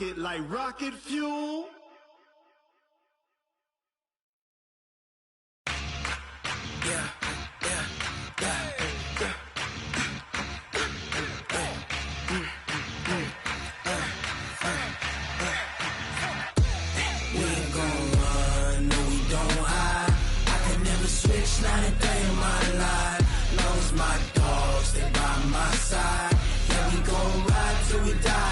it like rocket fuel. Yeah. We ain't gon' run, no we don't hide. I can never switch, not a day in my life. Long as my dogs stay by my side. Yeah, we gon' ride till we die.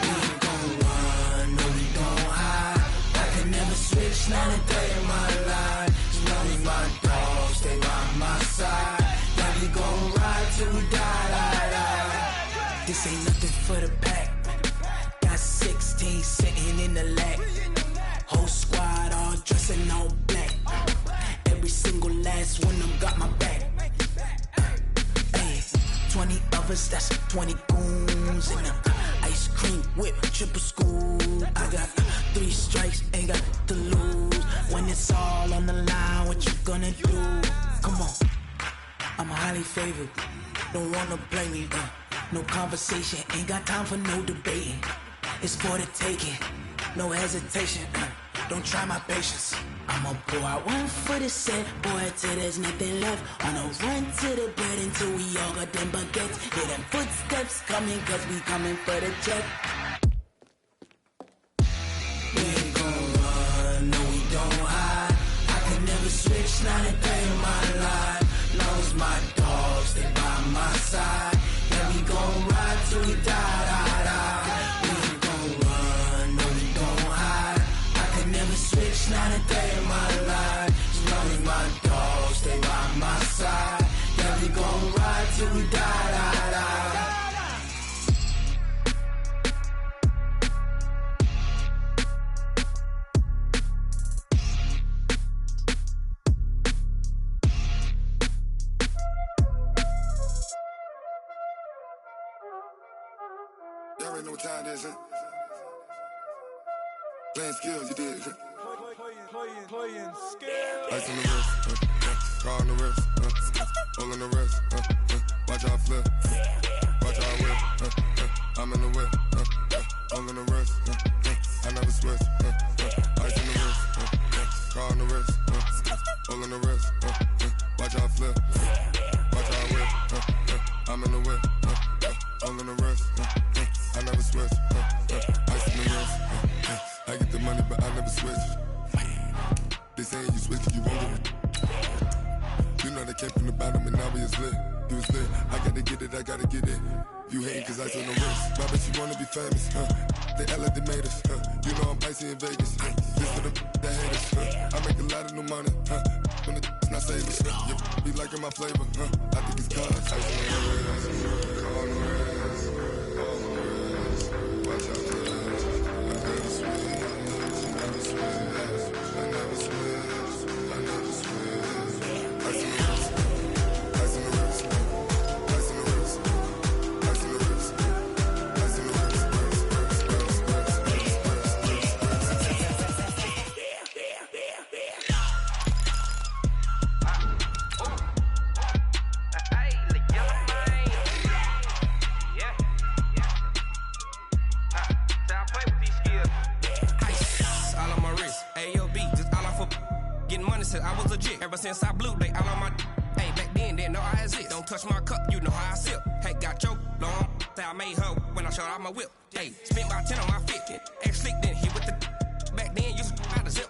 We ain't gon' run, no we don't hide. I can never switch, not a day in my life. As long as my dogs stay by my side. Yeah, we gon' ride till we die. This ain't nothing for the pack. Got 16 sitting in the lap. Whole squad all dressing all black. Every single last one of them got my back. Hey, 20 of us, that's 20 goons in them. Ice cream whip, triple scoop. I got 3 strikes, ain't got to lose. When it's all on the line, what you gonna do? Come on, I'm highly favored. Don't wanna blame me. No conversation, ain't got time for no debating. It's for the taking, no hesitation. Don't try my patience. I'ma pour out one for the set, boy, till there's nothing left. On a run to the bread until we all got them baguettes. Hear them footsteps coming, cause we coming for the check. We ain't gon' run, no we don't hide. I can never switch, not a day in my life. Long as my dogs stay by my side. Yeah, we gon' ride till we die. We ain't gon' run, no we don't hide. I can never switch, not a day in my life. As long as my dogs stay by my side. Yeah, we gon' ride till we die. Y'all already know what time it is, huh? Playing skills, you did. Playing skills. Ice on the wrist, car on the wrist, all on the wrist, watch how I flip, watch how I whip, I'm in the whip, all on the wrist, I never switch, ice on the wrist, car on the wrist, all on the wrist, watch how I flip, watch how I whip, I'm in the whip, all on the wrist, I never switch, ice on the wrist, I get the money but I never switch. They saying you switch, you won't get it. You know they came from the bottom and now we is lit. You was lit, I gotta get it, I gotta get it. You hating cause ice on the wrist. My bitch, you wanna be famous, They act like they made us, You know I'm icy in Vegas, This for the that hate us, I make a lot of new money, When the not save us, You be liking my flavor, I think it's cause ice on the wrist, on the wrist, on the wrist. Watch out for this, I never switch, I never switch. I never switch, I never switch. Ice in the wrist, ice in the wrist, ice in the wrist, ice in the wrist, ice in the wrist, I was legit. Ever since I blew, they all on my hey, back then, didn't know I exist. Don't touch my cup, you know how I sip. Hey, got choked, long. Say I made her when I showed out my whip. Hey, spent about 10 on my fit. Ex-slick, then hit with the back then, used to out the zip.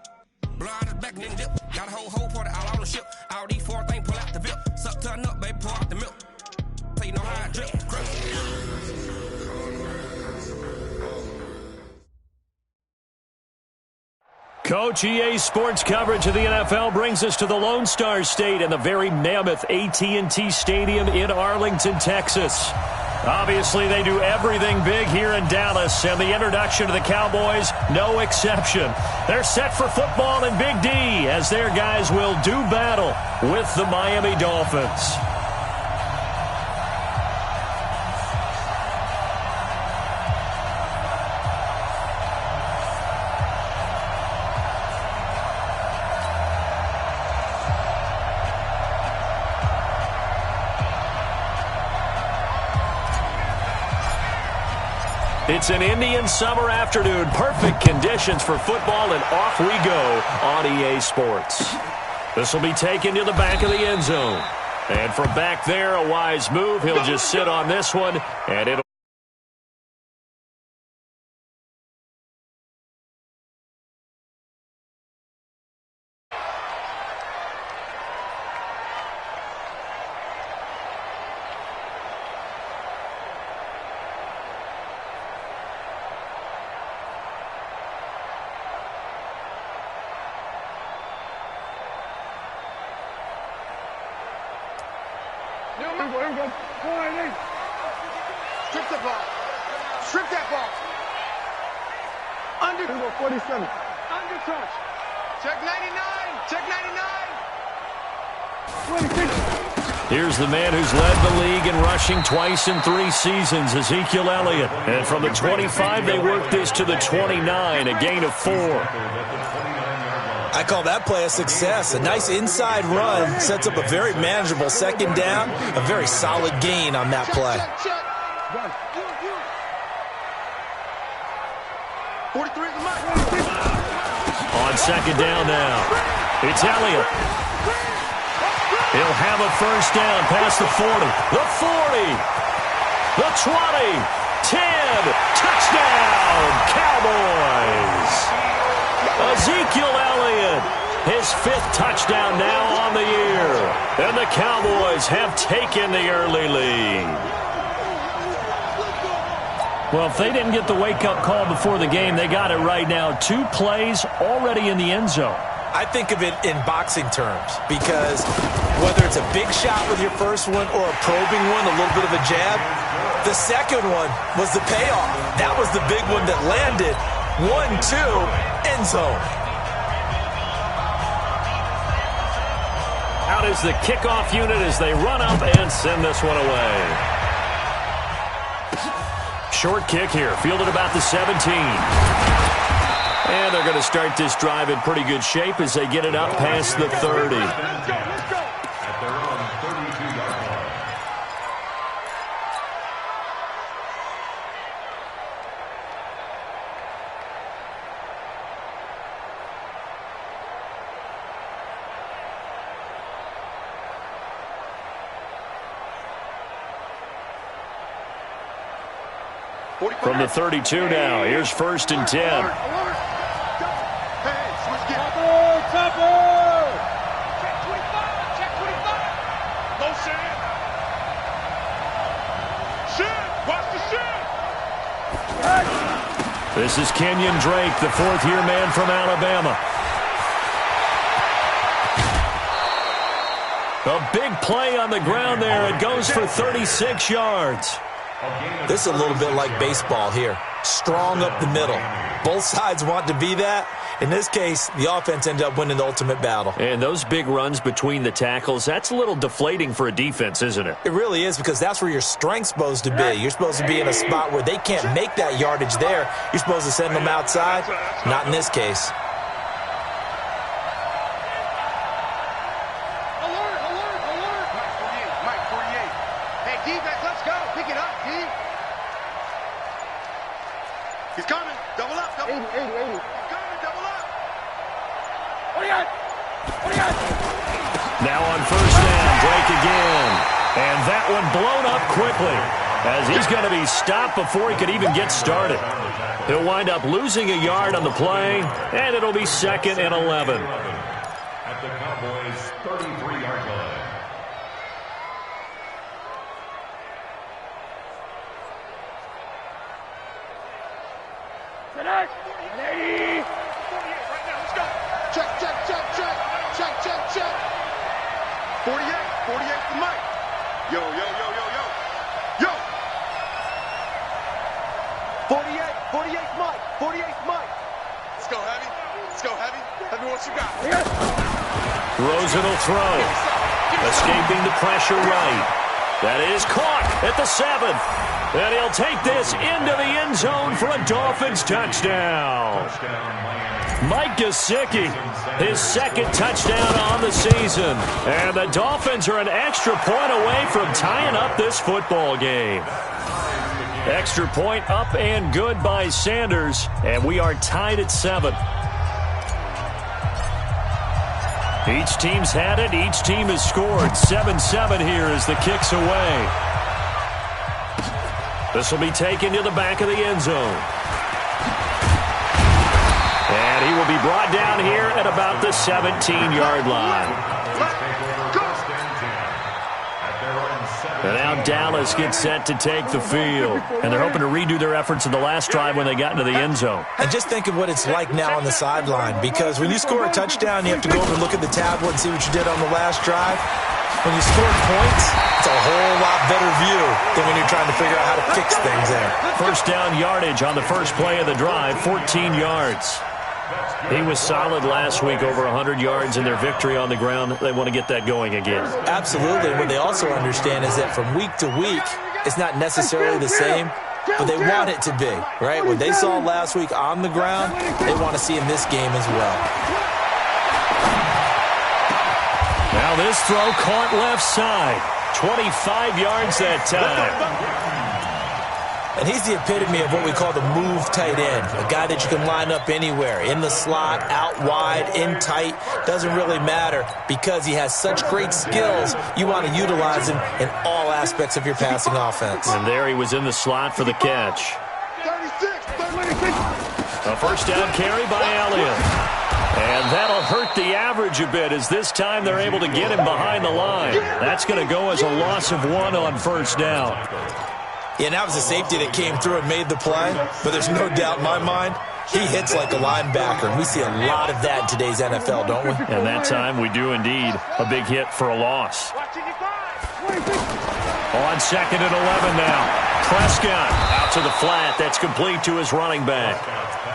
Blow out his back, then dip. Got a whole party all on the ship. All these 4 things pull out the VIP. Suck to a nut, baby, pour out the milk. So you know how I drip. Coach, EA Sports coverage of the NFL brings us to the Lone Star State and the very mammoth AT&T Stadium in Arlington, Texas. Obviously, they do everything big here in Dallas, and the introduction to the Cowboys, no exception. They're set for football in Big D as their guys will do battle with the Miami Dolphins. It's an Indian summer afternoon. Perfect conditions for football, and off we go on EA Sports. This will be taken to the back of the end zone. And from back there, a wise move. He'll just sit on this one, and it'll Strip the ball. Strip that ball. Under 47. Under touch. Check 99. Check 99. 26. Here's the man who's led the league in rushing twice in 3 seasons, Ezekiel Elliott. And from the 25, they work this to the 29, a gain of 4. I call that play a success. A nice inside run sets up a very manageable second down, a very solid gain on that play. 43 is the mark. On second down now, it's Elliott. He'll have a first down past the 40, the 40, the 20, 10, touchdown, Cowboys! Ezekiel Elliott, his 5th touchdown now on the year. And the Cowboys have taken the early lead. Well, if they didn't get the wake-up call before the game, they got it right now. 2 plays already in the end zone. I think of it in boxing terms because whether it's a big shot with your first one or a probing one, a little bit of a jab, the second one was the payoff. That was the big one that landed. 1-2, end zone. Out is the kickoff unit as they run up and send this one away. Short kick here, fielded about the 17. And they're going to start this drive in pretty good shape as they get it up past the 30. Let's go. At their own 32-yard line. From the 32 now, here's 1st and 10. Hey, switch gear. Check 25. Check 25. Go, Shan. Shan, watch the Shan. This is Kenyon Drake, the 4th-year man from Alabama. A big play on the ground there. It goes for 36 yards. This is a little bit like baseball here. Strong up the middle. Both sides want to be that. In this case, the offense ended up winning the ultimate battle. And those big runs between the tackles, that's a little deflating for a defense, isn't it? It really is because that's where your strength's supposed to be. You're supposed to be in a spot where they can't make that yardage there. You're supposed to send them outside. Not in this case. Mike 48. Hey, defense, let's go. Pick it up, D. He's coming. Double up. 80. He's coming. Double up. What do you got? Now on first down, Drake again. And that one blown up quickly as he's going to be stopped before he could even get started. He'll wind up losing a yard on the play, and it'll be 2nd and 11. At the Cowboys' 33-yard line. Check. 48 to Mike. Yo. 48 Mike. 48 Mike. Let's go, Heavy. Heavy, what you got? Rosen will throw. Escaping the pressure right. That is caught at the 7th. And he'll take this into the end zone for a Dolphins touchdown. Mike Gesicki, his 2nd touchdown on the season. And the Dolphins are an extra point away from tying up this football game. Extra point up and good by Sanders, and we are tied at 7. Each team's had it. Each team has scored. 7-7 here as the kick's away. This will be taken to the back of the end zone. And he will be brought down here at about the 17-yard line. And now Dallas gets set to take the field. And they're hoping to redo their efforts in the last drive when they got into the end zone. And just think of what it's like now on the sideline, because when you score a touchdown, you have to go over and look at the tablet and see what you did on the last drive. When you score points, it's a whole lot better view than when you're trying to figure out how to fix things there. First down yardage on the first play of the drive, 14 yards. He was solid last week, over 100 yards in their victory on the ground. They want to get that going again. Absolutely. What they also understand is that from week to week, it's not necessarily the same, but they want it to be, right? What they saw last week on the ground, they want to see in this game as well. Now this throw caught left side. 25 yards that time. And he's the epitome of what we call the move tight end, a guy that you can line up anywhere, in the slot, out wide, in tight, doesn't really matter because he has such great skills. You want to utilize him in all aspects of your passing offense. And there he was in the slot for the catch. A first down carry by Elliott. And that'll hurt the average a bit as this time they're able to get him behind the line. That's going to go as a loss of 1 on first down. Yeah, and that was a safety that came through and made the play, but there's no doubt in my mind he hits like a linebacker, and we see a lot of that in today's NFL, don't we? And that time we do indeed. A big hit for a loss. On second and 11 now. Prescott out to the flat. That's complete to his running back.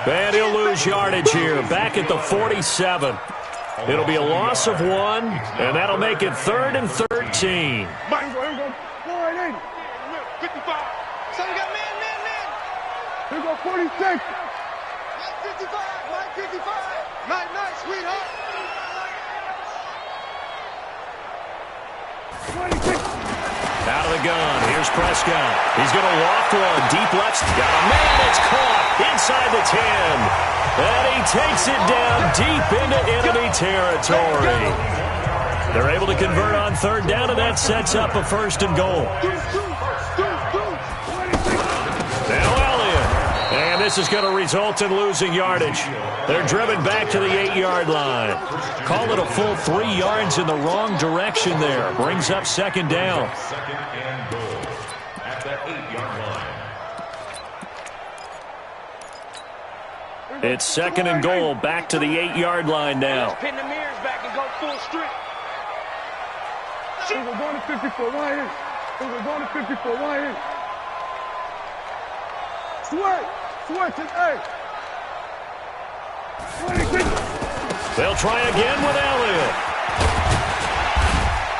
And he'll lose yardage here. Back at the 47. It'll be a loss of 1, and that'll make it 3rd and 13. 55. So we got man. Here go 46. Mike 55. Night, sweetheart. 26. Out of the gun. Here's Prescott. He's going to loft one. Deep left. Got a man. It's caught inside the 10. And he takes it down deep into enemy territory. They're able to convert on third down, and that sets up a 1st and goal. Now Elliott. And this is going to result in losing yardage. They're driven back to the 8-yard line. Call it a full 3 yards in the wrong direction there. Brings up 2nd down. Second and goal at the 8-yard line. It's 2nd and goal, back to the 8-yard line now. Pin the mirrors back and go full strip. We're going to 54 right in. We're going to 54 right in. Switch it, hey. They'll try again with Elliott.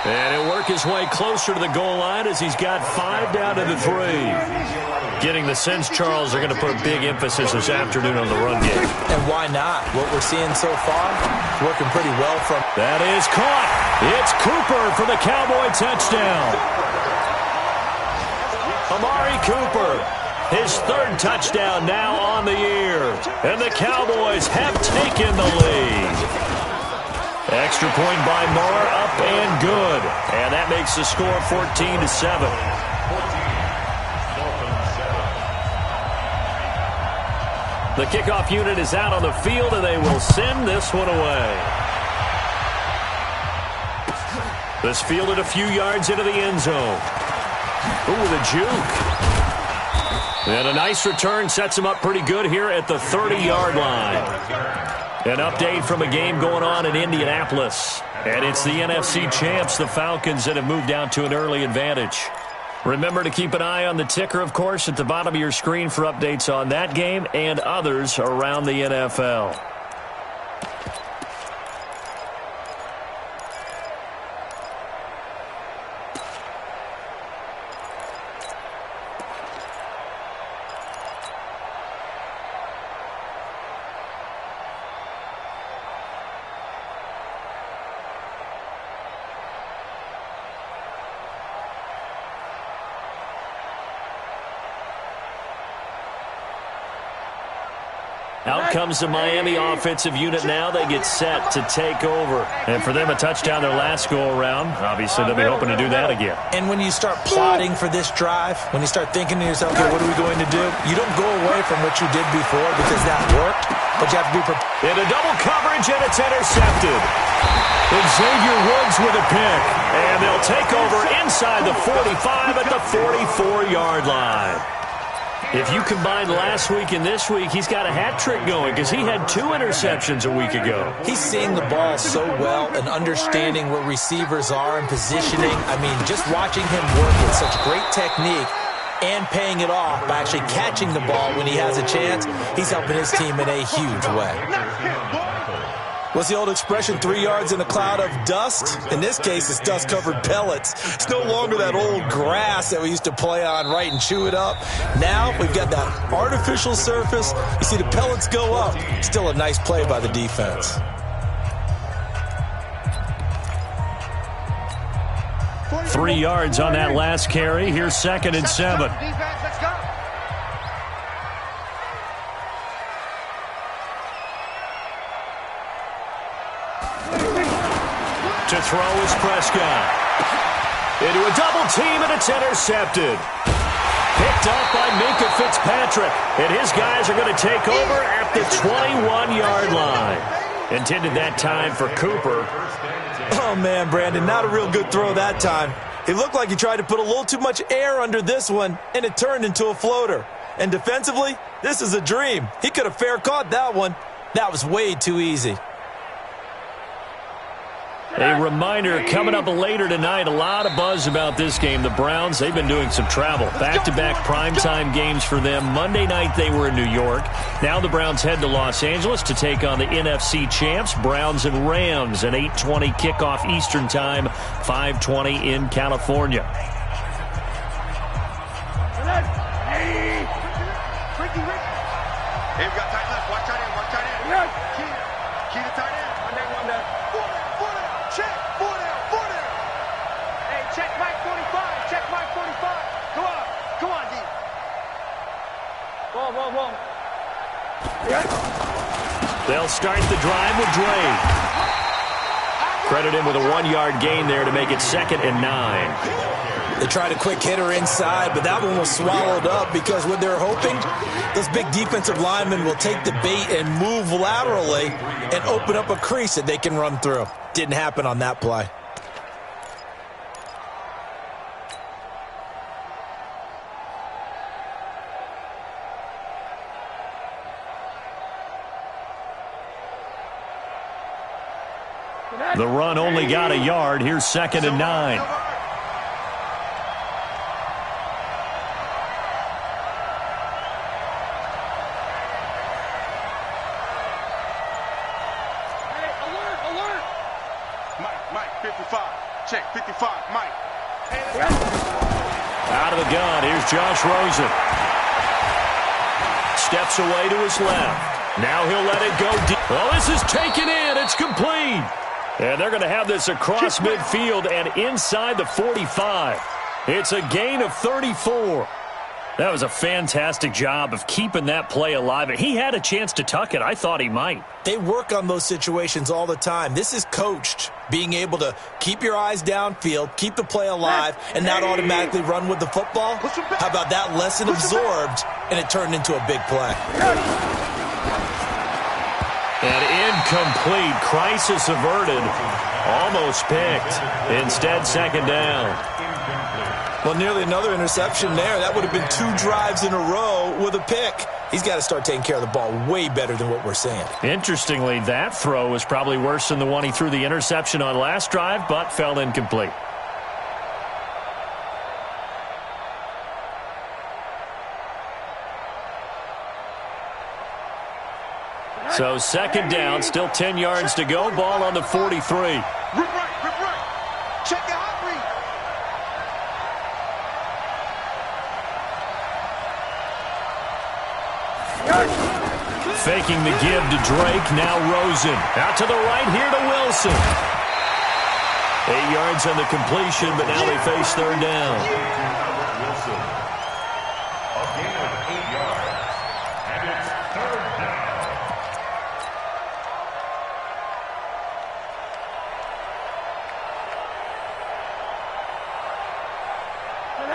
And he'll work his way closer to the goal line as he's got 5 down to the 3. Getting the sense, Charles, are going to put a big emphasis this afternoon on the run game. And why not? What we're seeing so far, working pretty well from... That is caught. It's Cooper for the Cowboy touchdown. Amari Cooper, his 3rd touchdown now on the year. And the Cowboys have taken the lead. Extra point by Moore, up and good. And that makes the score 14-7. The kickoff unit is out on the field, and they will send this one away. This fielded a few yards into the end zone. Ooh, the juke. And a nice return sets him up pretty good here at the 30-yard line. An update from a game going on in Indianapolis. And it's the NFC champs, the Falcons, that have moved down to an early advantage. Remember to keep an eye on the ticker, of course, at the bottom of your screen for updates on that game and others around the NFL. Out comes the Miami offensive unit now. They get set to take over. And for them, a touchdown their last go-around. Obviously, they'll be hoping to do that again. And when you start plotting for this drive, when you start thinking to yourself, okay, what are we going to do? You don't go away from what you did before because that worked, but you have to be prepared. In a double coverage, and it's intercepted. Xavier Woods with a pick. And they'll take over inside the 45 at the 44-yard line. If you combine last week and this week, he's got a hat trick going because he had 2 interceptions a week ago. He's seeing the ball so well and understanding where receivers are and positioning. I mean, just watching him work with such great technique and paying it off by actually catching the ball when he has a chance, he's helping his team in a huge way. What's the old expression, 3 yards in a cloud of dust? In this case, it's dust-covered pellets. It's no longer that old grass that we used to play on, right, and chew it up. Now we've got that artificial surface. You see the pellets go up. Still a nice play by the defense. Three yards on that last carry. Here's 2nd and 7. To throw is Prescott. Into a double team, and it's intercepted. Picked up by Minkah Fitzpatrick. And his guys are going to take over at the 21-yard line. Intended that time for Cooper. Oh, man, Brandon, not a real good throw that time. It looked like he tried to put a little too much air under this one, and it turned into a floater. And defensively, this is a dream. He could have fair caught that one. That was way too easy. A reminder, coming up later tonight, a lot of buzz about this game. The Browns, they've been doing some travel. Back-to-back primetime games for them. Monday night they were in New York. Now the Browns head to Los Angeles to take on the NFC champs, Browns and Rams. An 8:20 kickoff Eastern time, 5:20 in California. Hey, we got tight left. Watch tight end. Watch tight end. Key to tight end. Check, 4 down. Hey, check Mike 45. Check Mike 45. Come on, D. Whoa. They'll start the drive with Dre. Credit him with a 1-yard gain there to make it 2nd and 9. They tried a quick hitter inside, but that one was swallowed up because what they're hoping, those big defensive linemen will take the bait and move laterally and open up a crease that they can run through. Didn't happen on that play. The run only got a yard. Here's 2nd and 9. Mike, 55. Check, 55. Mike. Out of the gun, here's Josh Rosen. Steps away to his left. Now he'll let it go deep. Well, this is taken in. It's complete. And they're going to have this across midfield and inside the 45. It's a gain of 34. That was a fantastic job of keeping that play alive. And he had a chance to tuck it. I thought he might. They work on those situations all the time. This is coached, being able to keep your eyes downfield, keep the play alive, and not automatically run with the football. How about that lesson absorbed, and it turned into a big play? An incomplete, crisis averted, almost picked. Instead, 2nd down. Well, nearly another interception there. That would have been 2 drives in a row with a pick. He's got to start taking care of the ball way better than what we're seeing. Interestingly, that throw was probably worse than the one he threw the interception on last drive, but fell incomplete. So 2nd down, still 10 yards to go. Ball on the 43. Rip right. Check the hot read. Faking the give to Drake, now Rosen. Out to the right here to Wilson. 8 yards on the completion, but now they face 3rd down. Wilson. A gain of 8 yards. And it's 3rd down.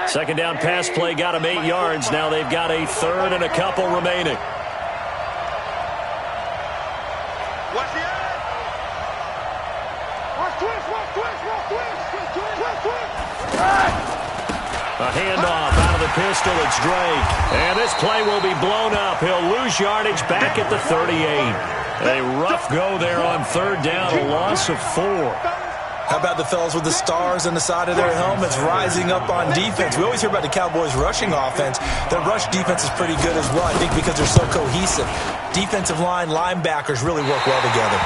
Second down pass play got them 8 yards. Now they've got a third and a couple remaining. Watch the edge. Watch twist. A handoff out of the pistol. It's Drake. And this play will be blown up. He'll lose yardage back at the 38. A rough go there on third down. A loss of 4. How about the fellas with the stars on the side of their helmets rising up on defense? We always hear about the Cowboys' rushing offense. Their rush defense is pretty good as well, I think, because they're so cohesive. Defensive line, linebackers really work well together.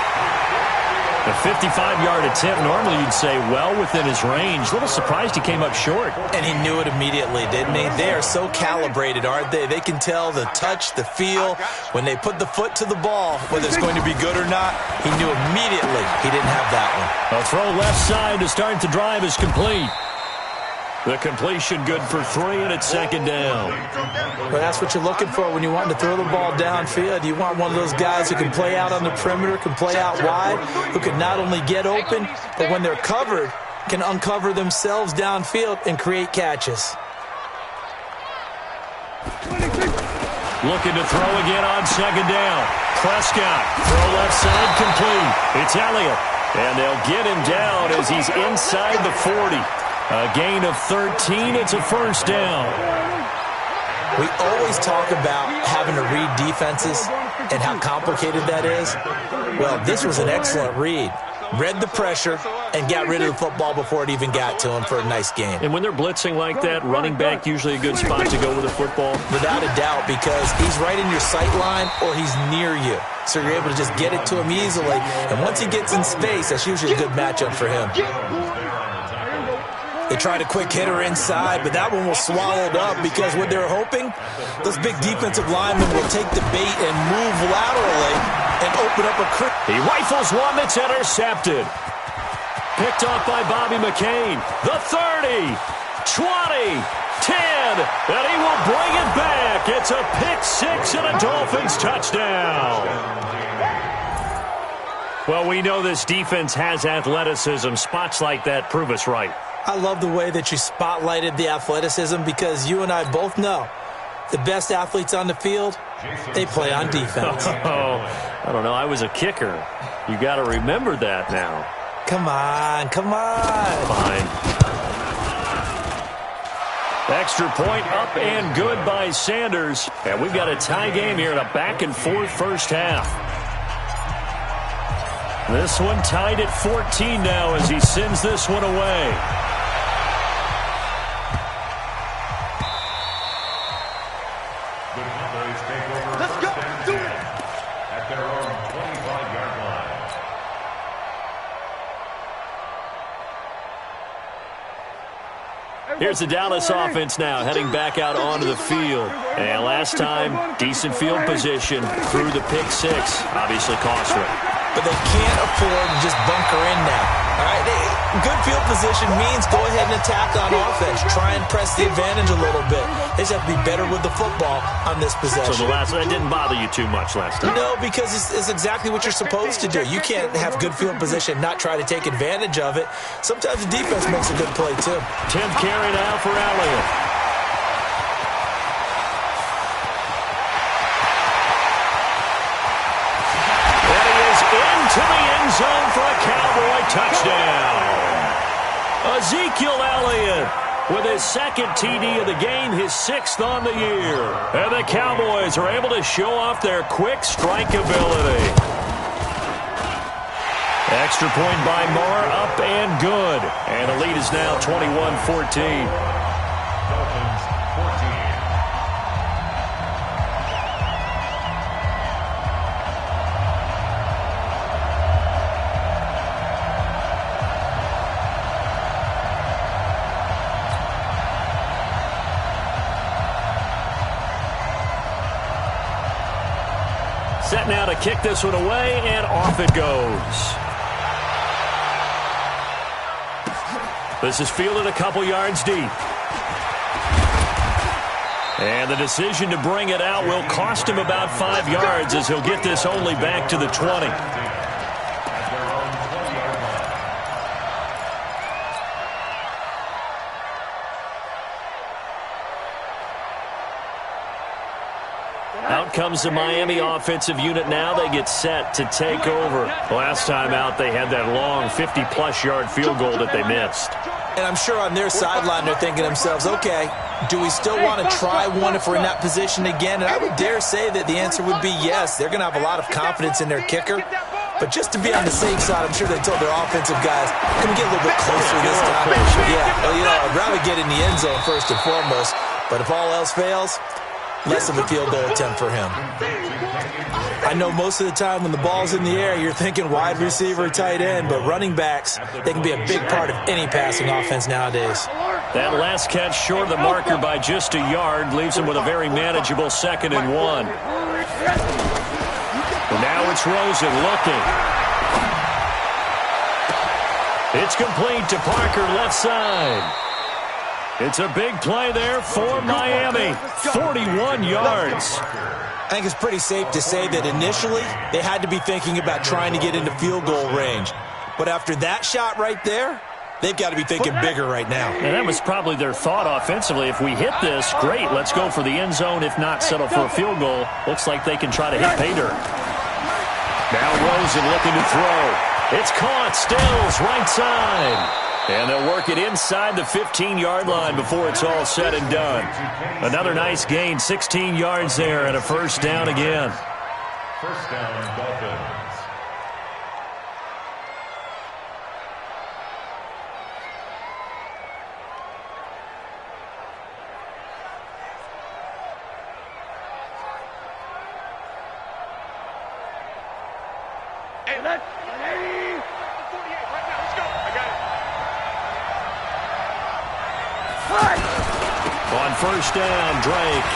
A 55-yard attempt, normally you'd say well within his range. A little surprised he came up short. And he knew it immediately, didn't he? They are so calibrated, aren't they? They can tell the touch, the feel. When they put the foot to the ball, whether it's going to be good or not, he knew immediately he didn't have that one. A throw left side to start the drive is complete. The completion good for 3, and it's second down. Well, that's what you're looking for when you want to throw the ball downfield. You want one of those guys who can play out on the perimeter, can play out wide, who can not only get open, but when they're covered, can uncover themselves downfield and create catches. Looking to throw again on second down. Prescott, throw left side complete. It's Elliott, and they'll get him down as he's inside the 40. A gain of 13. It's a first down. We always talk about having to read defenses and how complicated that is. Well, this was an excellent read. Read the pressure and got rid of the football before it even got to him for a nice gain. And when they're blitzing like that, running back usually a good spot to go with the football. Without a doubt, because he's right in your sight line or he's near you. So you're able to just get it to him easily. And once he gets in space, that's usually a good matchup for him. They tried a quick hitter inside, but that one was swallowed up because what they're hoping, those big defensive linemen will take the bait and move laterally and open up a creek. He rifles one that's intercepted. Picked off by Bobby McCain. The 30, 20, 10, and he will bring it back. It's a pick six and a Dolphins touchdown. Well, we know this defense has athleticism. Spots like that prove us right. I love the way that you spotlighted the athleticism because you and I both know the best athletes on the field, they play on defense. Oh, I don't know. I was a kicker. You got to remember that now. Come on, come on. Fine. Extra point up and good by Sanders. And we've got a tie game here in a back-and-forth first half. This one tied at 14 now as he sends this one away. Here's the Dallas offense now, heading back out onto the field. And last time, decent field position through the pick six. Obviously costly. But they can't afford to just bunker in now. All right, good field position means go ahead and attack on offense. Try and press the advantage a little bit. They just have to be better with the football on this possession. So that didn't bother you too much last time? No, because it's exactly what you're supposed to do. You can't have good field position and not try to take advantage of it. Sometimes the defense makes a good play, too. 10th carry now for Elliott. To the end zone for a Cowboy touchdown. Ezekiel Elliott with his second TD of the game, his sixth on the year. And the Cowboys are able to show off their quick strike ability. Extra point by Marr, up and good. And the lead is now 21-14. Set now to kick this one away, and off it goes. This is fielded a couple yards deep. And the decision to bring it out will cost him about 5 yards as he'll get this only back to the 20. comes the Miami offensive unit now. They get set to take over. Last time out, they had that long 50-plus yard field goal that they missed. And I'm sure on their sideline they're thinking to themselves, okay, do we still want to try one if we're in that position again? And I would dare say that the answer would be yes. They're going to have a lot of confidence in their kicker. But just to be on the safe side, I'm sure they told their offensive guys, can we get a little bit closer this time? Yeah, well, I'd rather get in the end zone first and foremost. But if all else fails, less of a field goal attempt for him. I know most of the time when the ball's in the air, you're thinking wide receiver, tight end, but running backs, they can be a big part of any passing offense nowadays. That last catch short of the marker by just a yard leaves him with a very manageable 2nd and 1. Now it's Rosen looking. It's complete to Parker, left side. It's a big play there for Miami. 41 yards. I think it's pretty safe to say that initially they had to be thinking about trying to get into field goal range. But after that shot right there, they've got to be thinking bigger right now. And that was probably their thought offensively. If we hit this, great, let's go for the end zone. If not, settle for a field goal. Looks like they can try to hit pay dirt. Now Rosen looking to throw. It's caught. Stills, right side. And they'll work it inside the 15-yard line before it's all said and done. Another nice gain, 16 yards there, and a first down again. First down, Dolphins. Hey, let's 48 right now. Let's go. I got it. On first down, Drake.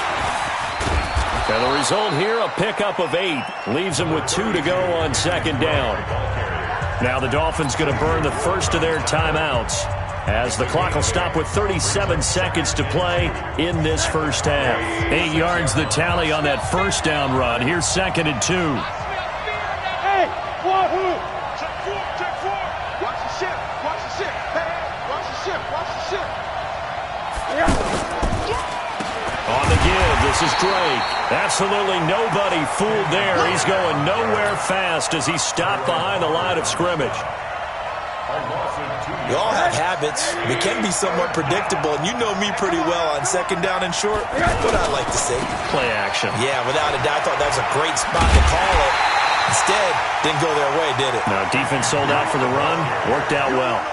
And the result here, a pickup of 8. Leaves them with 2 to go on 2nd down. Now the Dolphins going to burn the first of their timeouts as the clock will stop with 37 seconds to play in this first half. 8 yards the tally on that first down run. Here's 2nd and 2. Hey, wahoo! Check 4, check 4. Watch the ship, watch the ship. Hey, watch the ship, watch the ship. On the give, this is Drake. Absolutely nobody fooled there. He's going nowhere fast as he stopped behind the line of scrimmage. We all have habits. We can be somewhat predictable, and you know me pretty well on 2nd down and short. What I like to say. Play action. Yeah, without a doubt, I thought that was a great spot to call it. Instead, didn't go their way, did it? Now, defense sold out for the run. Worked out well.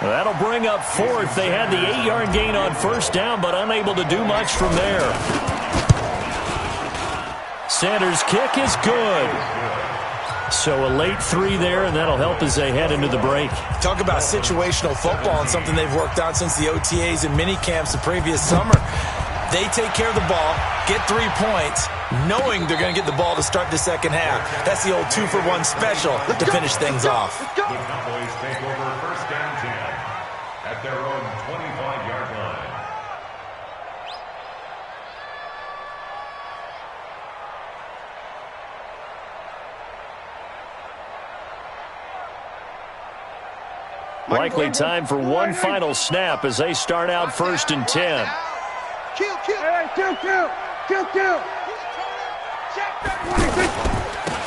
That'll bring up 4th. They had the 8-yard gain on first down, but unable to do much from there. Sanders' kick is good. So a late 3 there, and that'll help as they head into the break. Talk about situational football and something they've worked on since the OTAs and mini camps the previous summer. They take care of the ball, get 3 points, knowing they're going to get the ball to start the second half. That's the old 2-for-1 special to finish things off. The Cowboys take over first down 10 at their own 25-yard line. Likely time for one final snap as they start out 1st and 10. Kill. Hey, kill.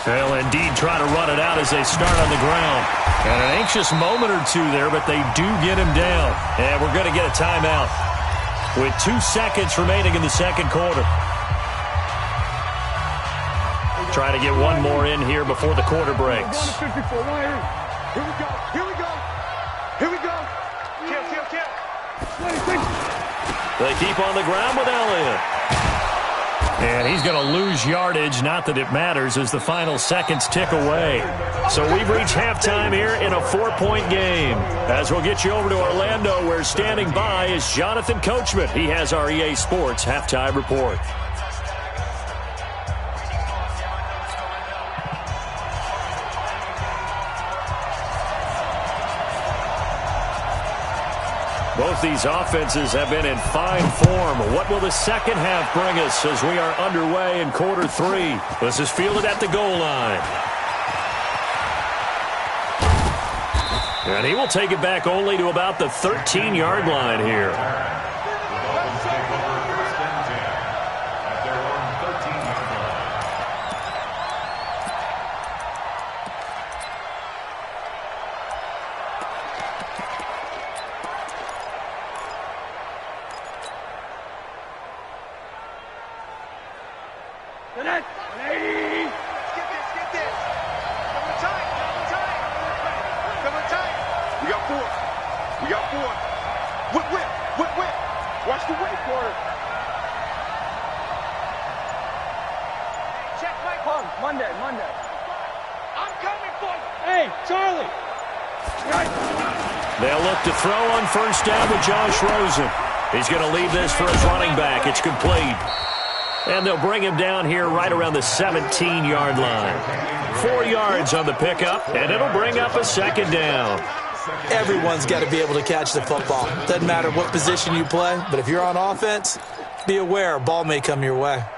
They'll indeed try to run it out as they start on the ground. And an anxious moment or two there, but they do get him down. And we're going to get a timeout with 2 seconds remaining in the second quarter. Try to get one more in here before the quarter breaks. Here we go. Kill. They keep on the ground with Elliott. And he's going to lose yardage, not that it matters, as the final seconds tick away. So we've reached halftime here in a 4-point game. As we'll get you over to Orlando, where standing by is Jonathan Coachman. He has our EA Sports halftime report. Both these offenses have been in fine form. What will the second half bring us as we are underway in quarter 3? This is fielded at the goal line. And he will take it back only to about the 13-yard line here. We got 4. Whip, whip, whip, whip. Watch the whip, quarter. Check my phone. Monday. I'm coming for you. Hey, Charlie. They'll look to throw on first down with Josh Rosen. He's going to leave this for his running back. It's complete. And they'll bring him down here right around the 17-yard line. 4 yards on the pickup, and it'll bring up a second down. Everyone's got to be able to catch the football. Doesn't matter what position you play, but if you're on offense, be aware a ball may come your way. –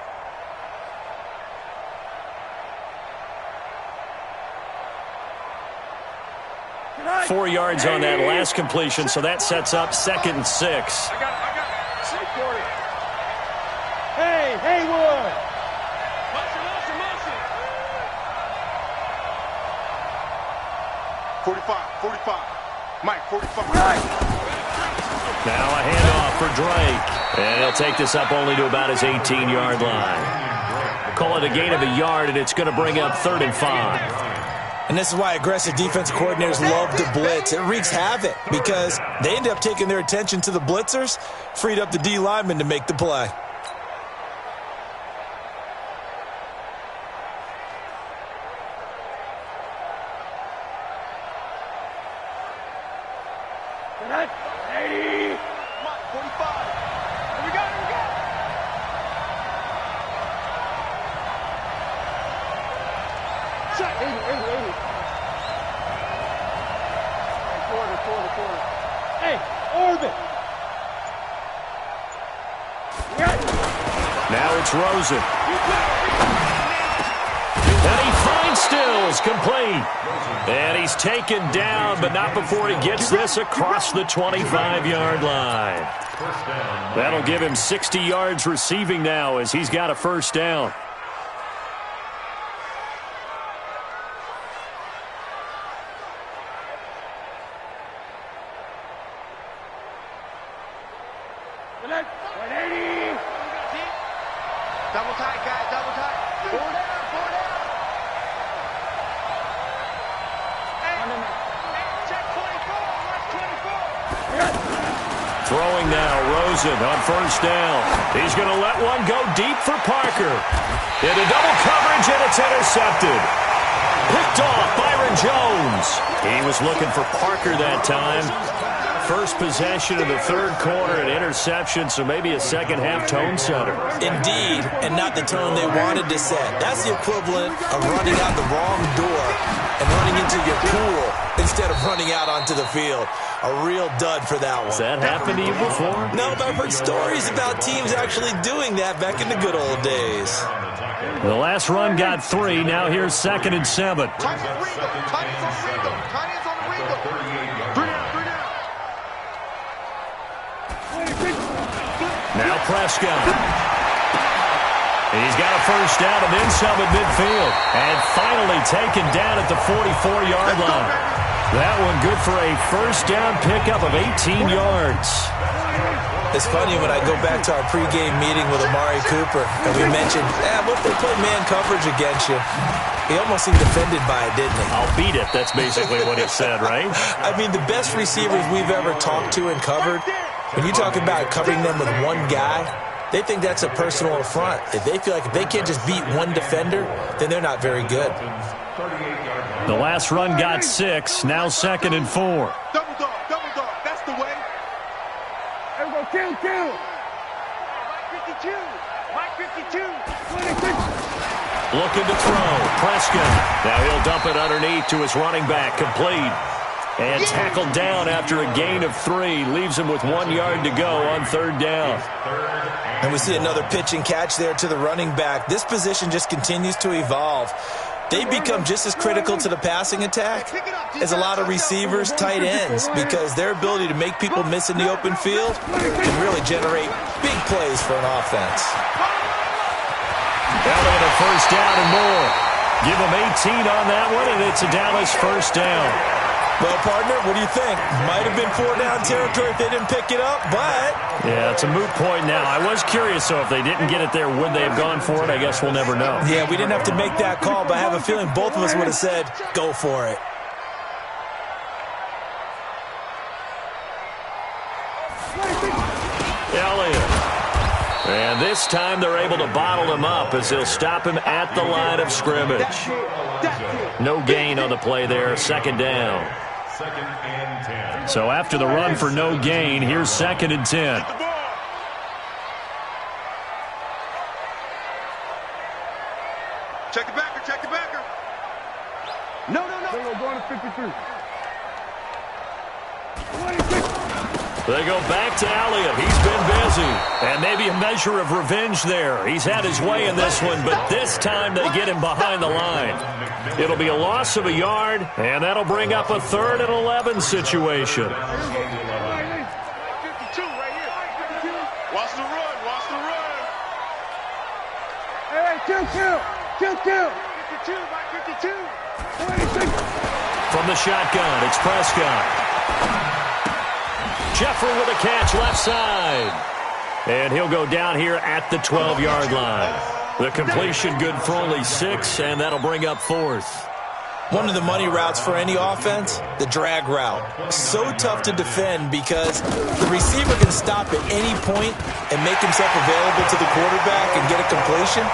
4 yards on that last completion, so that sets up 2nd and 6. I got it. Say quarter. Hey, Haywood. Motion. 45. Mike, 45. Now a handoff for Drake. And he'll take this up only to about his 18-yard line. Call it a gain of a yard, and it's going to bring up 3rd and 5. And this is why aggressive defensive coordinators love to blitz. It wreaks havoc because they end up taking their attention to the blitzers, freed up the D lineman to make the play. Now it's Rosen. And he finds Stills, complete. And he's taken down, but not before he gets this across the 25-yard line. That'll give him 60 yards receiving now as he's got a first down. Double tight, guys, double tight. Four down. Check 24, watch 24. Throwing now, Rosen on first down. He's going to let one go deep for Parker. Into double coverage, and it's intercepted. Picked off Byron Jones. He was looking for Parker that time. First possession of the third quarter, an interception, so maybe a second-half tone setter. Indeed, and not the tone they wanted to set. That's the equivalent of running out the wrong door and running into your pool instead of running out onto the field. A real dud for that one. Has that happened to you before? No, but I've heard stories about teams actually doing that back in the good old days. The last run got 3. Now here's 2nd and 7. Tiny on the Ringo. 3 down. Now Prescott. He's got a first down and then some at midfield. And finally taken down at the 44-yard line. That one good for a first down pickup of 18 yards. It's funny when I go back to our pregame meeting with Amari Cooper, and we mentioned, what if they play man coverage against you? He almost seemed offended by it, didn't he? I'll beat it. That's basically what he said, right? I mean, the best receivers we've ever talked to and covered, when you talk about covering them with one guy, they think that's a personal affront. If they feel like if they can't just beat one defender, then they're not very good. The last run got 6. Now 2nd and 4. Double dog. That's the way. There we go, kill. Mike 52. Looking to throw. Prescott. Now he'll dump it underneath to his running back. Complete. And tackled down after a gain of 3. Leaves him with 1 yard to go on 3rd down. And we see another pitch and catch there to the running back. This position just continues to evolve. They become just as critical to the passing attack as a lot of receivers, tight ends, because their ability to make people miss in the open field can really generate big plays for an offense. Now they get a first down and more. Give them 18 on that one, and it's a Dallas first down. Well, partner, what do you think? Might have been 4-down territory if they didn't pick it up, but... Yeah, it's a moot point now. I was curious, so if they didn't get it there, would they have gone for it? I guess we'll never know. Yeah, we didn't have to make that call, but I have a feeling both of us would have said, go for it. And this time they're able to bottle him up as they'll stop him at the line of scrimmage. No gain on the play there, second down. Second and 10. So after the run for no gain, here's second and 10. Check the backer, check the backer. No. They're going to 53. They go back to Elliott. He's been busy. And maybe a measure of revenge there. He's had his way in this one, but this time they get him behind the line. It'll be a loss of a yard, and that'll bring up a 3rd and 11 situation. 52 right here. Watch the run, watch the run. Hey, kill. 52, Mike, 52. From the shotgun, it's Prescott. Jeffrey with a catch left side. And he'll go down here at the 12-yard line. The completion good for only 6, and that'll bring up 4th. One of the money routes for any offense, the drag route. So tough to defend because the receiver can stop at any point and make himself available to the quarterback and get a completion.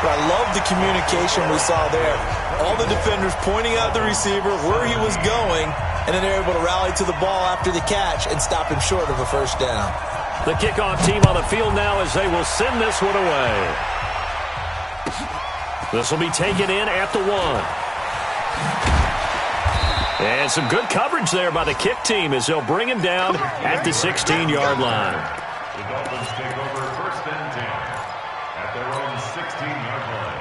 But I love the communication we saw there. All the defenders pointing out the receiver, where he was going, and then they're able to rally to the ball after the catch and stop him short of a first down. The kickoff team on the field now as they will send this one away. This will be taken in at the 1. And some good coverage there by the kick team as they'll bring him down at the 16-yard line. The Dolphins take over first and 10 at their own 16-yard line.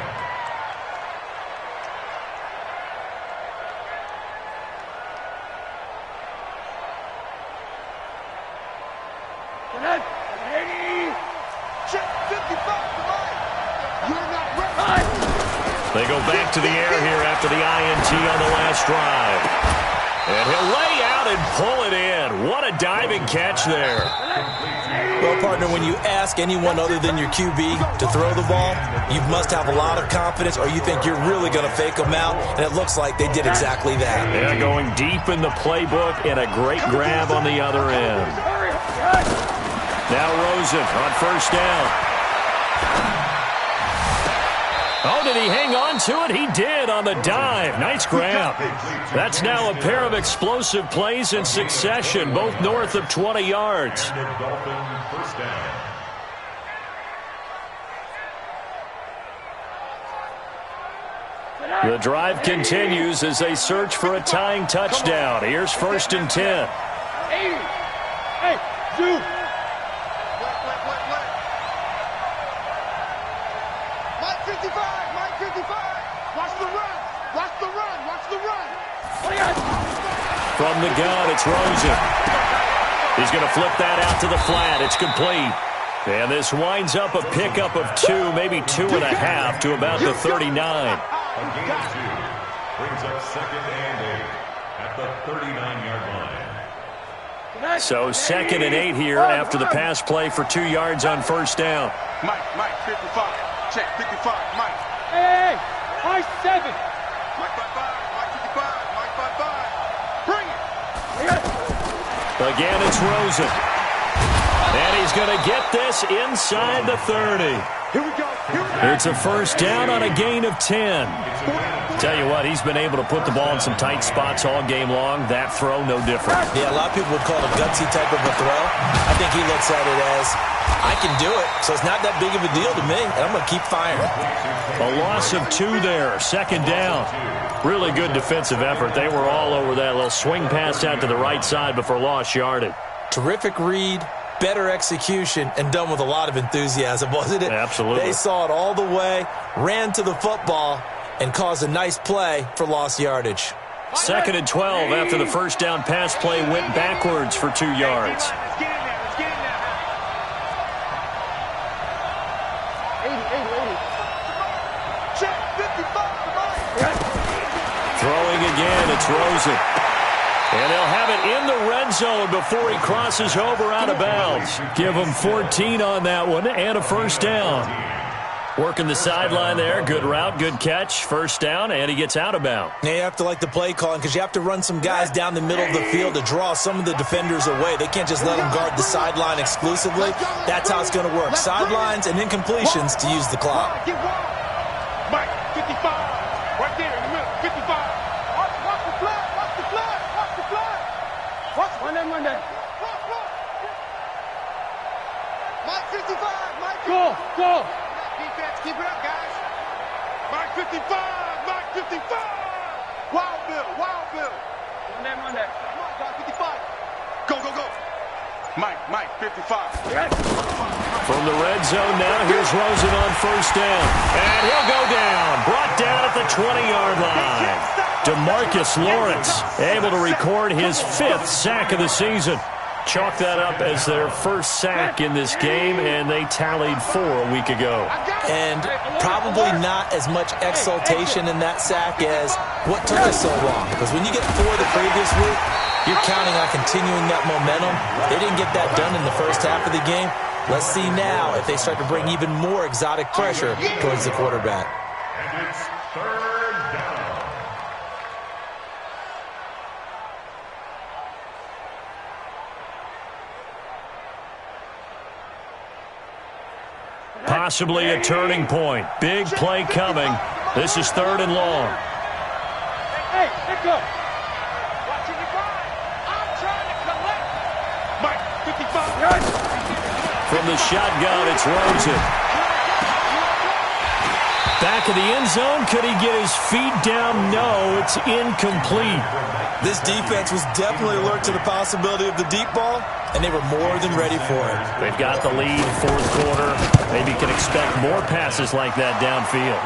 Check 55 to Mike. You're not ready. They go back to the air here after the INT on the last drive. And he'll lay out and pull it in. What a diving catch there. Well, partner, when you ask anyone other than your QB to throw the ball, you must have a lot of confidence or you think you're really going to fake them out, and it looks like they did exactly that. Yeah, going deep in the playbook and a great grab on the other end. Now Rosen on first down. Oh, did he hang on to it? He did on the dive. Nice grab. That's now a pair of explosive plays in succession, both north of 20 yards. Dolphin first down. The drive continues as they search for a tying touchdown. Here's first and 10. Hey, dude. Mike 55. Watch the run. From the gun, it's Rosen. He's going to flip that out to the flat. It's complete. And this winds up a pickup of 2, maybe 2.5 to about the 39. A gain of 2 brings up second and 8 at the 39-yard line. So second and 8 here after the pass play for 2 yards on first down. Mike 55. Check 55. Mike. Hey, Mike 7. Mike 55. Mike 55. Bring it. Again, it's Rosen. And he's going to get this inside the 30. Here we go. It's a first down on a gain of 10. Tell you what, he's been able to put the ball in some tight spots all game long. That throw, no different. Yeah, a lot of people would call it a gutsy type of a throw. I think he looks at it as, I can do it, so it's not that big of a deal to me, and I'm going to keep firing. A loss of 2 there, second down. Really good defensive effort. They were all over that little swing pass out to the right side before lost yardage. Terrific read, better execution, and done with a lot of enthusiasm, wasn't it? Absolutely. They saw it all the way, ran to the football, and caused a nice play for lost yardage. Second and 12 after the first down pass play went backwards for 2 yards. Let's get in there. 80. Check 55. Throwing again, it's Rosen. And they'll have it in the red zone before he crosses over out of bounds. Give him 14 on that one and a first down. Working the sideline there. Good route, good catch. First down, and he gets out of bounds. Now you have to like the play calling because you have to run some guys down the middle of the field to draw some of the defenders away. They can't just let them guard the sideline exclusively. That's how it's going to work. Sidelines and incompletions to use the clock. Mike, 55. Right there in the middle, 55. Watch the flag, watch the flag, watch the flag. Watch one day. Mike 55, Mike 55. Go. Defense, keep it up, guys. Mike 55, Mike 55. Wild Bill. One day. Come on, guys, 55. Go. Mike 55. Yes. From the red zone now, here's Rosen on first down. And he'll go down. Brought down at the 20-yard line. DeMarcus Lawrence able to record his 5th sack of the season. Chalk that up as their first sack in this game, and they tallied 4 a week ago. And probably not as much exultation in that sack as what took us so long. Because when you get 4 the previous week, you're counting on continuing that momentum. They didn't get that done in the first half of the game. Let's see now if they start to bring even more exotic pressure towards the quarterback. And it's third down. Possibly a turning point. Big play coming. This is 3rd and long. Hey, let's go. Watching the guard. I'm trying to collect. Mike, 55. From the shotgun, it's Rosen. Back of the end zone. Could he get his feet down? No, it's incomplete. This defense was definitely alert to the possibility of the deep ball, and they were more than ready for it. They've got the lead, 4th quarter. Maybe can expect more passes like that downfield.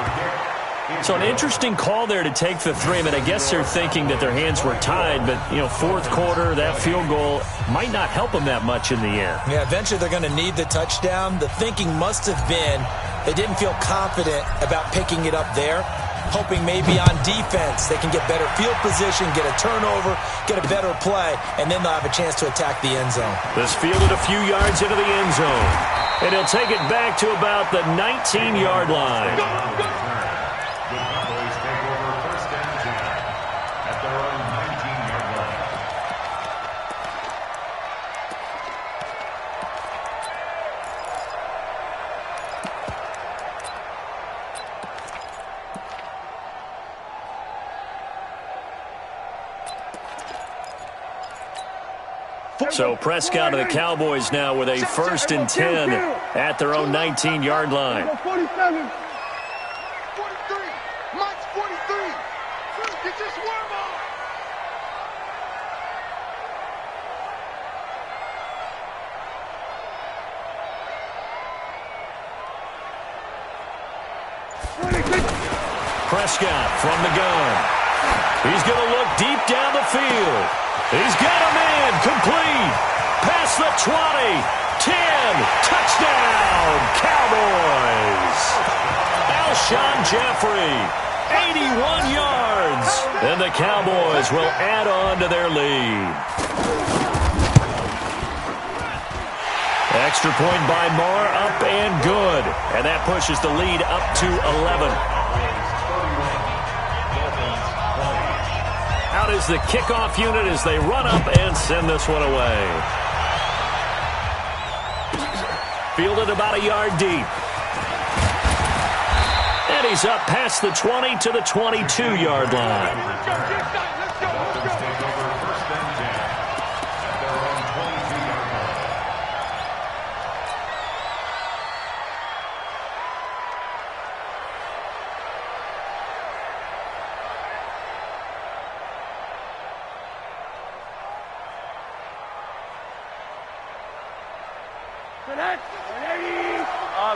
So an interesting call there to take the 3. I mean, I guess they're thinking that their hands were tied, but, 4th quarter, that field goal might not help them that much in the end. Yeah, eventually they're going to need the touchdown. The thinking must have been they didn't feel confident about picking it up there, hoping maybe on defense they can get better field position, get a turnover, get a better play, and then they'll have a chance to attack the end zone. This fielded a few yards into the end zone, and he'll take it back to about the 19-yard line. The Cowboys take over 1st and 10 at their own 19-yard line. So Prescott and the Cowboys now with a 1st and 10 at their own 19-yard line. 47. 43. Mike's 43. Get your swarm on. Prescott from the gun. He's going to look deep down the field. He's got him in. Complete. Past the 20. 10. Touchdown. Cowboys. Alshon Jeffrey. 81 yards. And the Cowboys will add on to their lead. Extra point by Marr, up and good. And that pushes the lead up to 11. Out is the kickoff unit as they run up and send this one away. Fielded about a yard deep. And he's up past the 20 to the 22-yard line. Dolphins take over 1st and 10 at their own 22-yard line.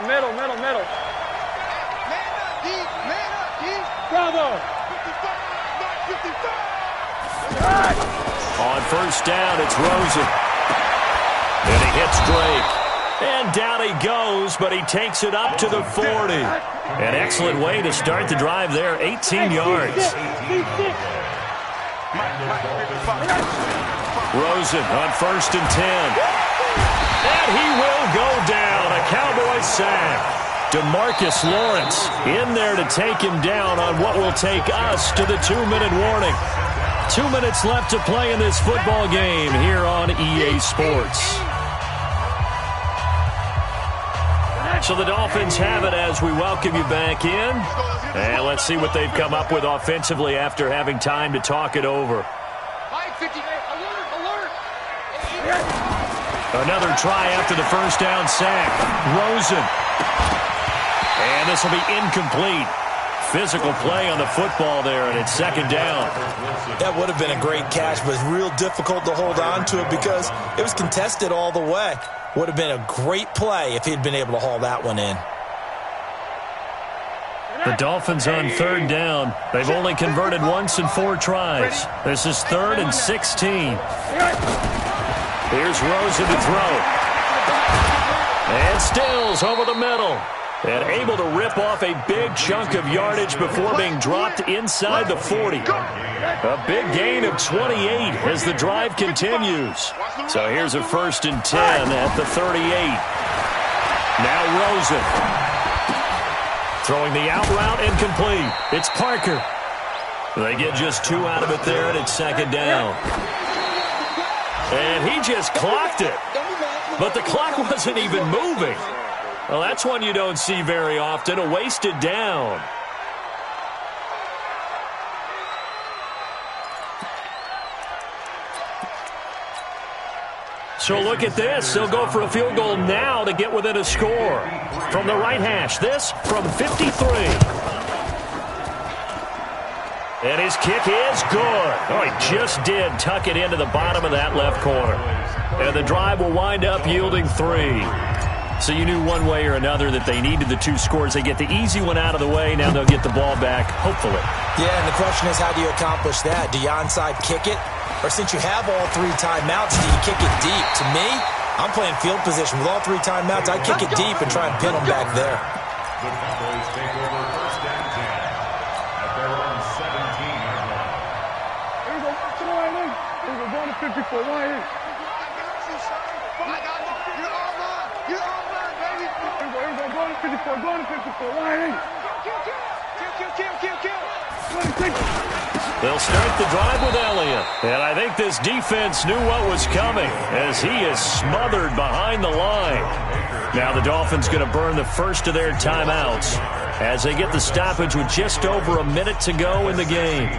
Middle. Man up, deep. Bravo. 55. On first down, it's Rosen. And he hits Drake. And down he goes, but he takes it up to the 40. An excellent way to start the drive there, 18 yards. Rosen on 1st and 10. And he will go down. A Cowboy sack. DeMarcus Lawrence in there to take him down on what will take us to the 2-minute warning. 2 minutes left to play in this football game here on EA Sports. So the Dolphins have it as we welcome you back in. And let's see what they've come up with offensively after having time to talk it over. Another try after the first down sack. Rosen. And this will be incomplete. Physical play on the football there, and it's second down. That would have been a great catch, but it's real difficult to hold on to it because it was contested all the way. Would have been a great play if he'd been able to haul that one in. The Dolphins on third down. They've only converted once in 4 tries. This is 3rd and 16. Here's Rosen to throw. And Stills over the middle. And able to rip off a big chunk of yardage before being dropped inside the 40. A big gain of 28 as the drive continues. So here's a 1st and 10 at the 38. Now Rosen. Throwing the out route incomplete. It's Parker. They get just 2 out of it there, and it's second down. And he just clocked it. But the clock wasn't even moving. Well, that's one you don't see very often, a wasted down. So look at this. They'll go for a field goal now to get within a score. From the right hash, this from 53. And his kick is good. Oh, he just did tuck it into the bottom of that left corner. And the drive will wind up yielding 3. So you knew one way or another that they needed the 2 scores. They get the easy one out of the way. Now they'll get the ball back, hopefully. Yeah, and the question is, how do you accomplish that? Do you onside kick it? Or since you have all 3 timeouts, do you kick it deep? To me, I'm playing field position. With all 3 timeouts, I kick it deep and try and pin them back there. The Cowboys take over 1st and 10 at their own 17-yard line. Here we go. Here we go. Going to 54. Right here. Going to 54, going to 54, right in. Kill. They'll start the drive with Elliott. And I think this defense knew what was coming as he is smothered behind the line. Now the Dolphins going to burn the first of their timeouts as they get the stoppage with just over a minute to go in the game.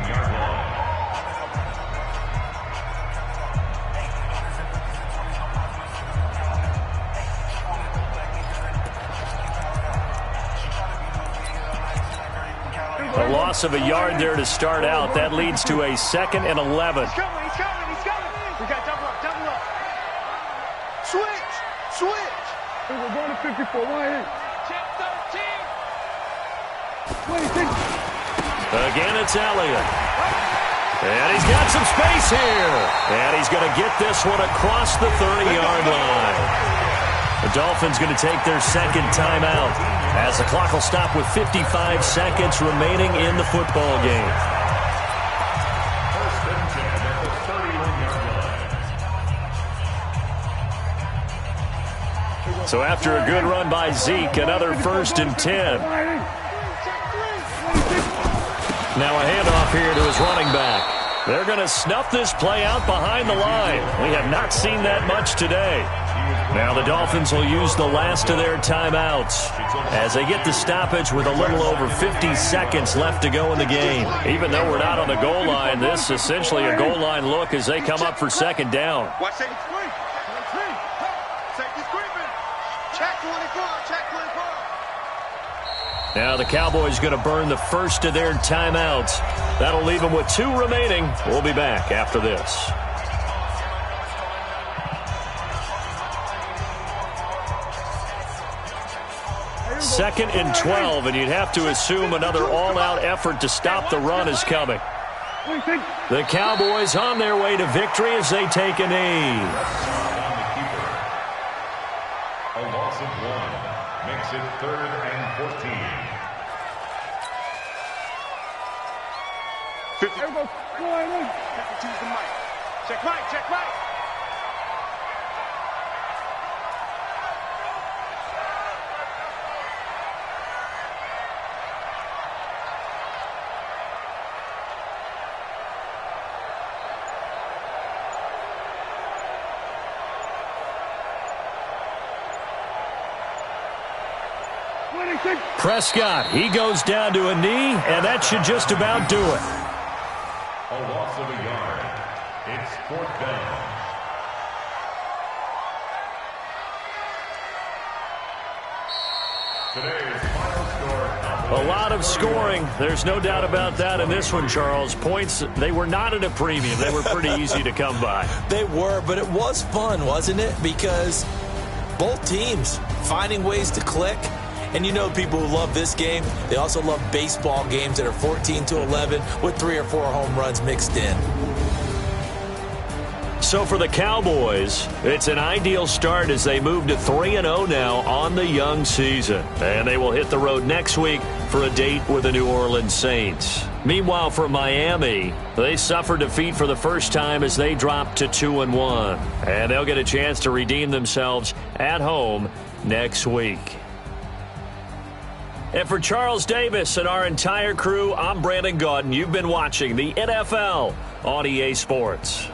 A loss of a yard there to start out. That leads to a 2nd and 11. He's coming. We got double up. Switch. We're going to 54, right here. Check 26. 13. Again, it's Elliott. And he's got some space here. And he's going to get this one across the 30-yard line. The Dolphins going to take their 2nd timeout as the clock will stop with 55 seconds remaining in the football game. 1st and 10 at the 31-yard line. So after a good run by Zeke, another 1st and 10. Now a handoff here to his running back. They're going to snuff this play out behind the line. We have not seen that much today. Now the Dolphins will use the last of their timeouts as they get the stoppage with a little over 50 seconds left to go in the game. Even though we're not on the goal line, this is essentially a goal line look as they come up for 2nd down. Watch safety screen. Safety screen. Check 24. Now the Cowboys going to burn the first of their timeouts. That'll leave them with 2 remaining. We'll be back after this. 2nd and 12, and you'd have to assume another all-out effort to stop the run is coming. The Cowboys on their way to victory as they take a knee. A loss of 1 makes it 3rd and 14. Check Mike. Prescott, he goes down to a knee, and that should just about do it. A loss of a yard. It's 4th down. Today's final score. A lot of scoring. There's no doubt about that in this one, Charles. Points, they were not at a premium. They were pretty easy to come by. They were, but it was fun, wasn't it? Because both teams finding ways to click. And you know people who love this game, they also love baseball games that are 14-11 with 3 or 4 home runs mixed in. So for the Cowboys, it's an ideal start as they move to 3-0 now on the young season. And they will hit the road next week for a date with the New Orleans Saints. Meanwhile, for Miami, they suffered defeat for the first time as they dropped to 2-1. And they'll get a chance to redeem themselves at home next week. And for Charles Davis and our entire crew, I'm Brandon Gaudin. You've been watching the NFL on EA Sports.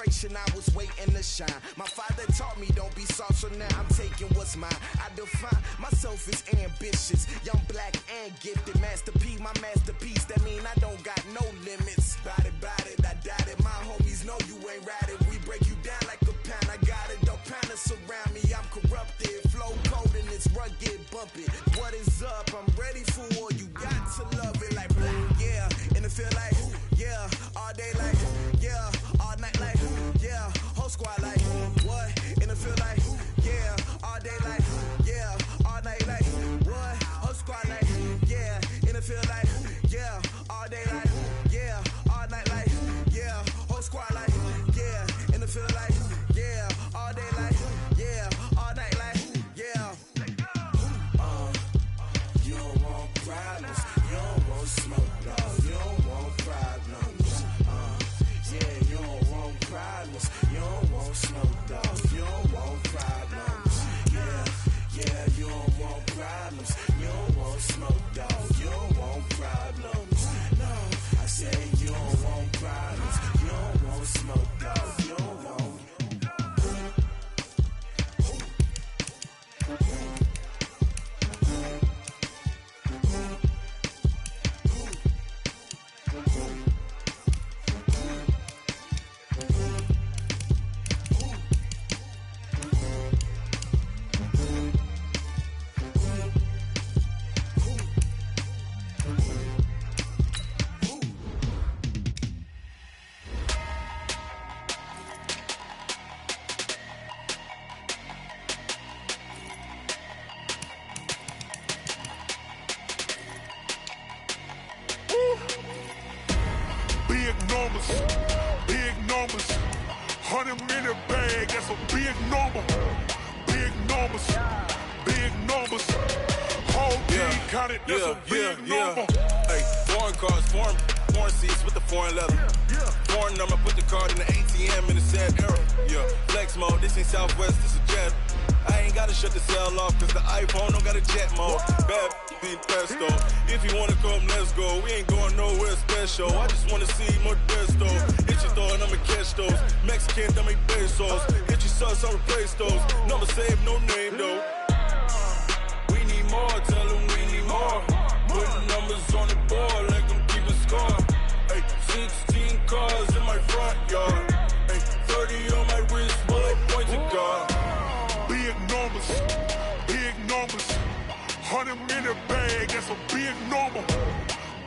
frustration, I was waiting to shine. My father taught me don't be soft, so now I'm taking what's mine. I define myself as ambitious, young, black, and gifted. Master P, my masterpiece, that mean I don't got no limits. Bout it, I doubt it. My homies know you ain't ratted. We break you down like a pound. I got it, don't panic surround me. I'm corrupted, flow cold and it's rugged, bumpy. What is up? I'm ready for war. You got to love it like blah, yeah. And it feel like, yeah. All day like, yeah. All night like, yeah. Whole squad like, what? And it feel like, yeah. All day like, yeah. All night like, what? Whole squad like, yeah. And it feel like, yeah. All day like, yeah. All night like, yeah. Whole squad like, yeah. And it feel like, yeah. All day like, yeah. All night like, yeah. You don't want problems. You don't want smoke, dog. You don't want problems. Yeah, you don't want problems. You don't want smoke, dog. You don't want problems. Yeah, you don't want problems. You don't want smoke, dog. You don't want problems. No, I said you don't want problems. You don't want smoke, dog. You don't want. Big numbers, 100-minute bag, that's a big number. Big numbers, whole team counted, that's a big number. Hey, foreign cars, foreign seats with the foreign leather. Foreign number, put the card in the ATM in the sad era. Yeah, flex mode, this ain't Southwest, this is Jet. I ain't gotta shut the cell off, cause the iPhone don't got a jet mode. Bad be pesto. If you wanna come, let's go. We ain't going nowhere special. I just wanna see more Desto. Hit your throw and I'ma catch those. Mexican, dummy pesos. Hit your sauce, I'll replace those. Number save, no name though. We need more, tell them we need more. Putting numbers on the board, let them keep a score. Hey, 16 cars in my front yard. Hey, 30 on my wrist, bullet point to God. Big numbers, 100-minute bag, that's a big number.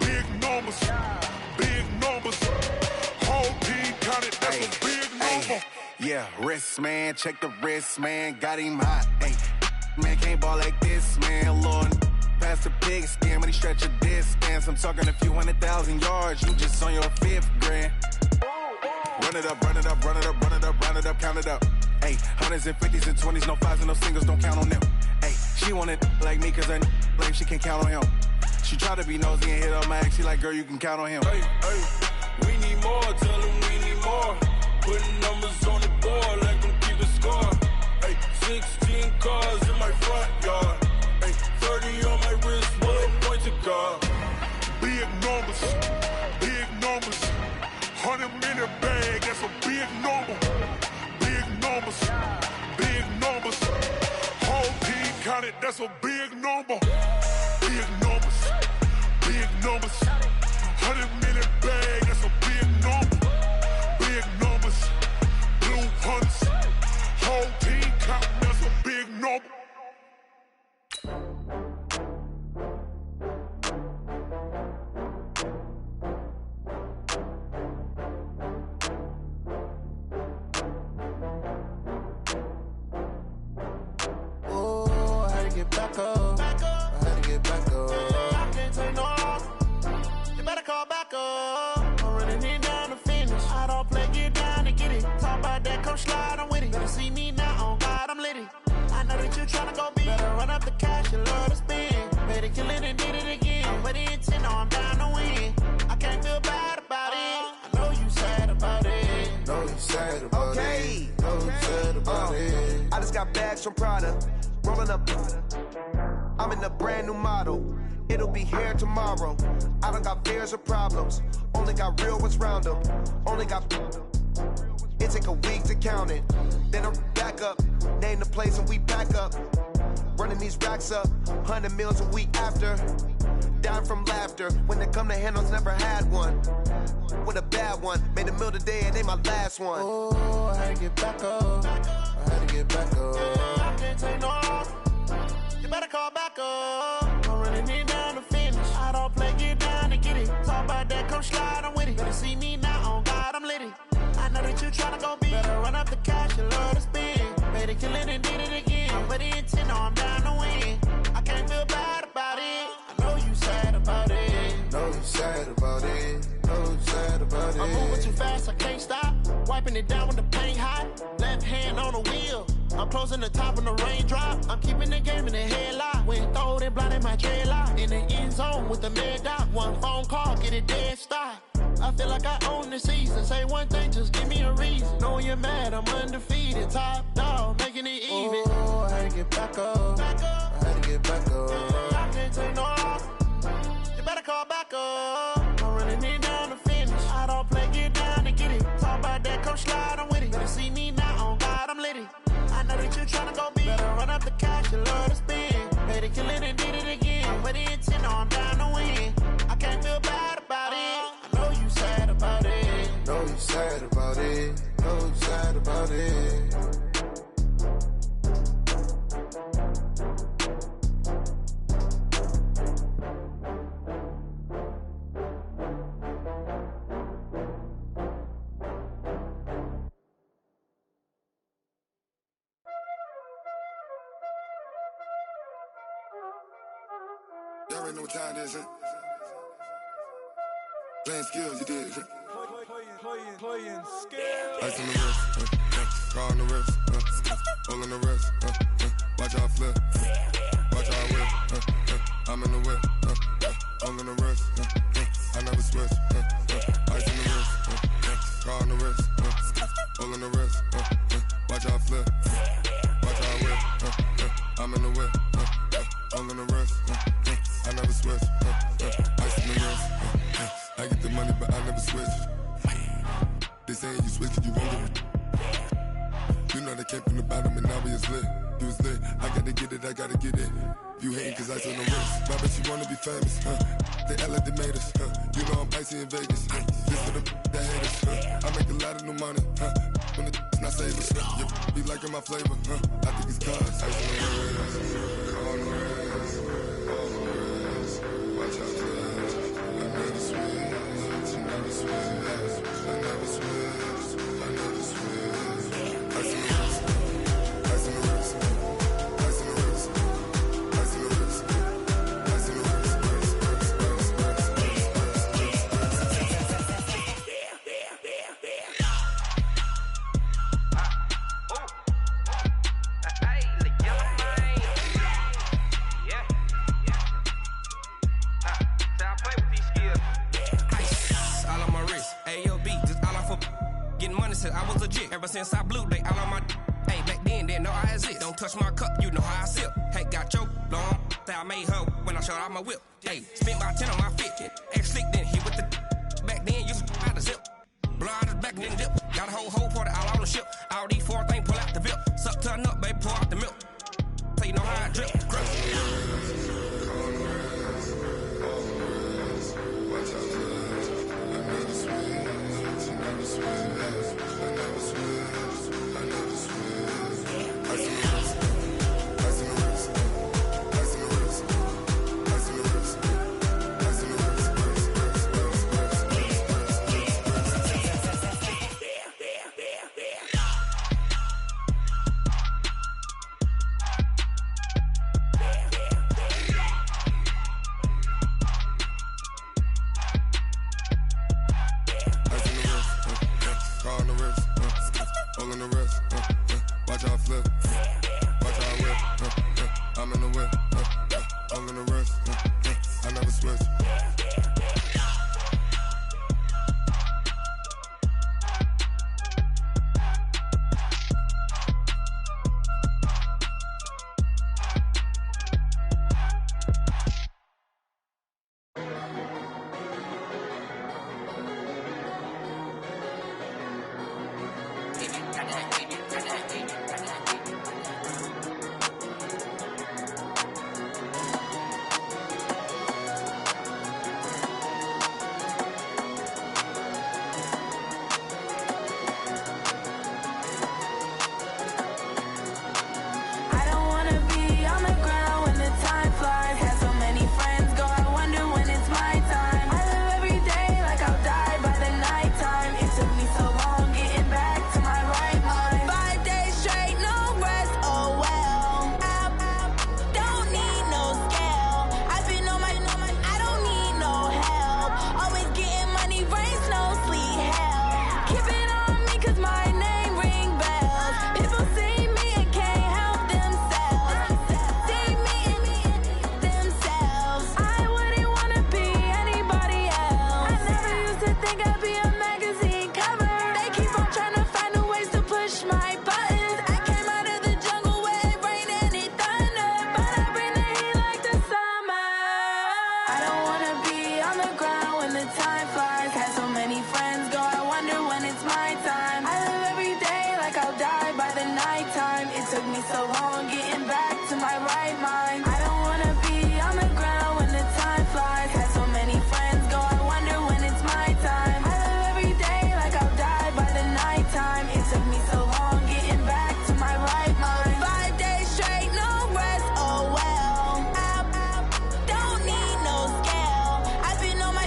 Big numbers, whole team counted, that's a big number. Yeah, wrist man, check the wrist man, got him hot. Ay, man can't ball like this, man. Lord, past the pig skin when he stretch a distance. I'm talking a few 100,000 yards, you just on your 5th grand. Run it up, count it up. Ay, hundreds and 50s and 20s, no 5s and no singles, don't count on them. Ay, she want it like me, cause her like she can count on him. She try to be nosy and hit on my ex, she like, girl, you can count on him. Hey, we need more, tell them we need more. Putting numbers on the board, let them keep a score. Hey, 16 cars in my front yard. Hey, 30 on my wrist, bullet point to God. Big numbers, 100-minute bag, that's a big number. Big numbers, whole team counted, that's a big number. Big numbers, 100-minute bag, that's a big number. Big numbers, blue hunts, whole team counting, that's a big number. Back up. I had to get back up. I can't take no loss. You better call back up. I'm running it down to finish. I don't play, get down to get it. Talk about that, come slide, I'm with it. Better see me now, on God, I'm lit it. I know that you tryna go big. Better run up the cash, you love to spend. Better kill it and did it again. I'm with the intent, no, I'm down to win. I can't feel bad about it. I know you sad about it. Know you sad about it. Know you sad about it. I just got bags from Prada. Rolling up, I'm in a brand new model. It'll be here tomorrow. I don't got fears or problems. Only got real ones round them. Only got It take a week to count it. Then I'm back up, name the place and we pack up. Running these racks up, 100 meals a week after. Down from laughter, when they come to handles, never had one. With a bad one, made a meal today and ain't my last one. Oh, I had to get back up. I had to get back up. I can't take no off. You better call back up. I'm running it down to finish. I don't play, get down to get it. Talk about that, come slide, I'm with it. Better see me now, on God, I'm litty. I know that you tryna go big. Better run up the cash, you love to spend. Made it, kill it, and did it again. But the intent, no, I'm down to win. I can't feel bad about it. I know you sad about it. Know you sad about it. Know you sad about it. I'm moving too fast, I can't stop. Wiping it down with the paint hot. Left hand on the wheel. I'm closing the top when the raindrop. I'm keeping the game in the headlock. When throwed and blinded my dreadlock. In the end zone with the mad dot. One phone call, get it dead stop. I feel like I own the season. Say one thing, just give me a reason. Knowing you're mad, I'm undefeated. Top dog, making it even. Oh, I had to get back up. I had to get back up. I can't take no off. You better call back up. I'm running it down to finish. I don't play, get down to get it. Talk about that, come slide, I'm with it. Better see me now, on God, I'm litty. I know that you tryna go big. Better run up the cash, you love to spend. Made it, kill it, and did it again. But the intent, no, I'm down to win. I can't feel bad about it. I know you sad about it. Know you sad about it. Know you sad about it. Y'all already know what time it is, huh? Playing skills, you did. Playing skills. Ice on the wrist, car on the wrist, all on the wrist, watch how I flip, watch how I whip, I'm in the whip, all on the wrist, I never switch, ice on the wrist, car on the wrist, all on the wrist, watch how I flip, watch how I whip, I'm in the whip, all on the wrist, I never switch, ice on the wrist, I get the money but I never switch. They saying you switch, you won't get it. You know they came from the bottom and now we is lit. You was lit, I gotta get it, I gotta get it. You hating cause ice on the wrist. My bitch, you wanna be famous, They act like they made us, You know I'm icy in Vegas, This for the that hate us, I make a lot of new money, When the not save us, You be liking my flavor, I think it's cause ice on the wrist, on the wrist, on the wrist. Watch out for that, I never switch, I never switch. I never switch, I never switch. Ice in the wrist, ice in the wrist, ice in the wrist, ice in the wrist, ice in the I was legit ever since I blew they all on my hey back then didn't know I exist. Don't touch my cup, you know how I sip. Hey, got your long that I made her when I showed out my whip. Hey, spent about 10 on my fit. Ex slick then hit with the back then used to out the zip. Blow out his back then dip. Got a whole party all on the ship. All these four things pull out the VIP. Suck turn up, baby, pour out the milk. So you know how I drip. Crush. flies. Had so many friends go, I wonder when it's my time. I live every day like I'll die by the nighttime. It took me so long getting back to my right mind. I don't wanna be on the ground when the time flies. Had so many friends go, I wonder when it's my time. I live every day like I'll die by the nighttime. It took me so long getting back to my right mind. 5 days straight, no rest, oh well. Don't need no scale. I've been on my,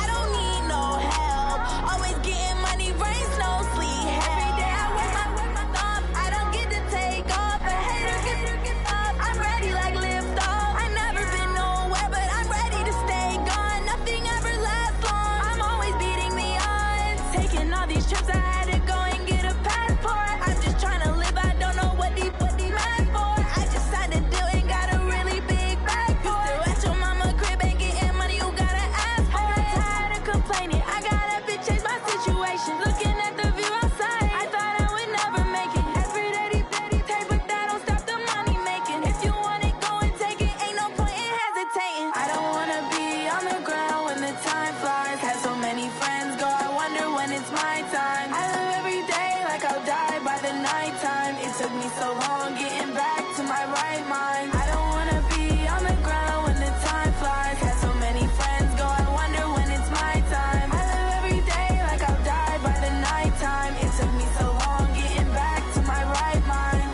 I don't need no help. Always getting money, rains, no sleep. Every day I work my thumb. I don't get to take off. A hater gets up. I'm ready like lift off. I never been nowhere, but I'm ready to stay gone. Nothing ever lasts long. I'm always beating the odds. Taking all these trips, I had to go and get a passport. I'm just trying to live. I don't know what these mad for. I just signed a deal and got a really big bag for it. At your mama crib ain't getting money, you gotta ask for it. I'm tired of complaining. I gotta change my situation. Looking at the view outside, I thought I would never make it. Every day take, but that don't stop the money making. If you want it, go and take it. Ain't no point in hesitating. I don't wanna be on the ground when the time flies. Had so many friends go, I wonder when it's my time. I live every day like I'll die by the nighttime. It took me so long getting back to my right mind. I don't wanna be on the ground when the time flies. Had so many friends go, I wonder when it's my time. I live every day like I'll die by the nighttime. It took me so long getting back to my right mind.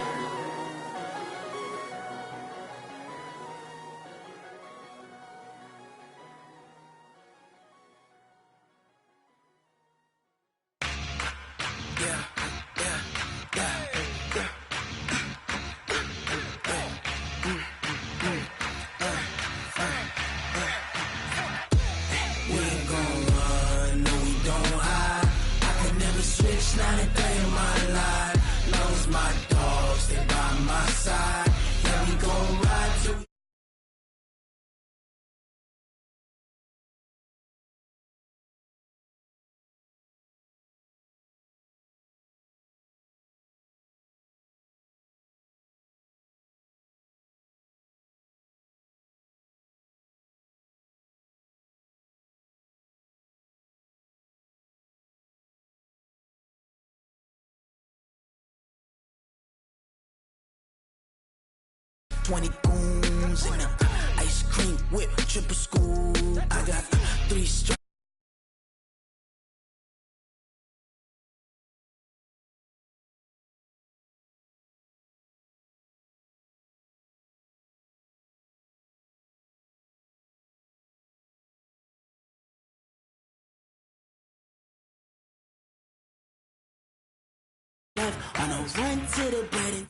We ain't gon' run, no we don't hide. I could never switch, not a day in my life. Long as my dogs stay by my side. Yeah, we gon' ride till we $20 goons in a ice cream whip, triple scoop. I got 3 straight. On a run to the bread and